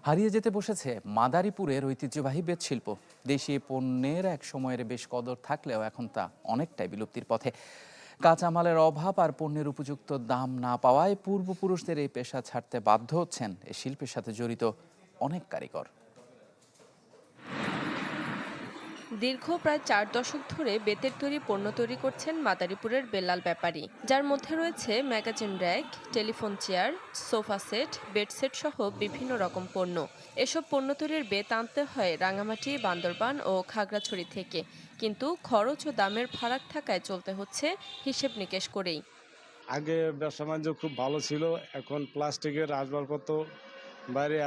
হারিয়ে যেতে বসেছে মাদারীপুরের ঐতিহ্যবাহী বেতশিল্প। দেশি পণ্যের এক সময়ের বেশ কদর থাকলেও এখন তা অনেকটাই বিলুপ্তির পথে। কাঁচামালের অভাব আর পণ্যের উপযুক্ত দাম না পাওয়ায় পূর্বপুরুষদের এই পেশা ছাড়তে বাধ্য হচ্ছেন এই শিল্পের সাথে জড়িত অনেক কারিগর। দীর্ঘ প্রায় 4 দশক ধরে বেতের তৈরি পণ্য তৈরি করছেন মাদারীপুরের বেলাল ব্যাপারী, যার মধ্যে রয়েছে magazine rack, telephone chair, sofa set, bed set সহ বিভিন্ন রকম পণ্য। এসব পণ্য তৈরির বেত আনতে হয় রাঙামাটি, বান্দরবান ও খাগড়াছড়ি থেকে, কিন্তু খরচ ও দামের ফারাক থাকায় চলতে হচ্ছে হিসেব নিকেশ করেই। আগে ব্যবসা বাণিজ্য খুব ভালো ছিল, এখন প্লাস্টিকের আসবাবপত্র বাইরে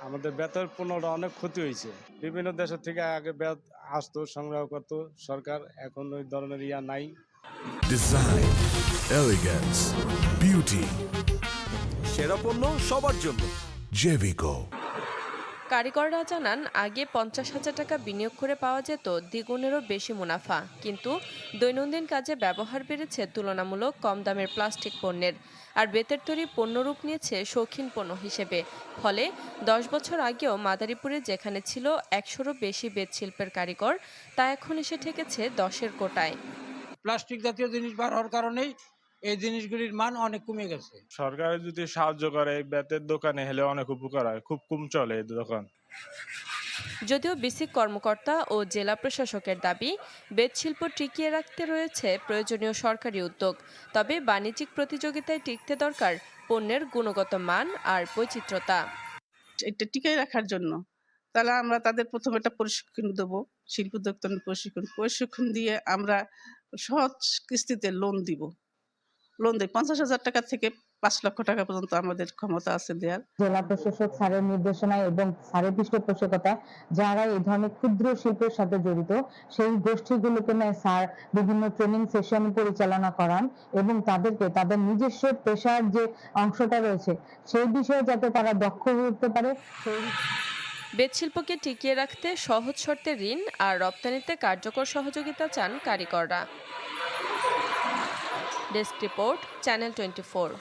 আমাদের বেতের পণ্যটা অনেক ক্ষতি হয়েছে। বিভিন্ন দেশের থেকে আগে বেত আসতো, সংগ্রহ করতো সরকার, এখন ওই ধরনের নাই। ডিজাইন, এলিগেন্স, বিউটি, সেরা পণ্য সবার জন্য জেভিকো। কারিগররা জানান, আগে 50,000 টাকা বিনিয়োগ করে পাওয়া যেত দ্বিগুণেরও বেশি মুনাফা, কিন্তু দৈনন্দিন কাজে ব্যবহার বেড়েছে তুলনামূলক কম দামের প্লাস্টিক পণ্যের, আর বেতের তৈরি পণ্যরূপ নিয়েছে শৌখিন পণ্য হিসেবে। ফলে 10 বছর আগেও মাদারীপুরে যেখানে ছিল 100-রও বেশি বেত শিল্পের কারিগর, তা এখন এসে ঠেকেছে 10-এর কোটায়। প্লাস্টিক জাতীয় জিনিস বার হওয়ার কারণেই এই জিনিসগুলির মান অনেক কমে গেছে। সরকার যদি সাহায্য করে, বেতের দোকানে হলে অনেক উপকার হয়, খুব কম চলে এই দোকান। যদিও বিসিক কর্মকর্তা ও জেলা প্রশাসকের দাবি, বেত শিল্প টিকিয়ে রাখতে রয়েছে প্রয়োজনীয় সরকারি উদ্যোগ। তবে বাণিজ্যিক প্রতিযোগিতায় টিকতে দরকার পণ্যের গুণগত মান আর বৈচিত্র্যতা। এটা টিকিয়ে রাখার জন্য তাহলে আমরা তাদের প্রথমে একটা প্রশিক্ষণ দেবো, শিল্প উদ্যোক্তা প্রশিক্ষণ দিয়ে আমরা সহজ কিস্তিতে লোন দিব। লোন দেয় 50,000 টাকা থেকে 5 লক্ষ টাকা পর্যন্ত আমাদের ক্ষমতা আছে দেওয়ার। জেলা প্রশাসক স্যারের নির্দেশনায় এবং স্যারের পৃষ্ঠপোষকতায় যারা এই ধরনের ক্ষুদ্র শিল্পের সাথে জড়িত সেই গোষ্ঠীগুলোকে নিয়ে স্যার বিভিন্ন ট্রেনিং সেশন পরিচালনা করান এবং তাদেরকে তাদের নিজস্ব পেশার যে অংশটা রয়েছে সেই বিষয়ে যাতে তারা দক্ষ হয়ে উঠতে পারে। বেত শিল্পকে টিকিয়ে রাখতে সহজ শর্তে ঋণ আর রপ্তানিতে কার্যকর সহযোগিতা চান কারিগররা। Desk report, channel 24।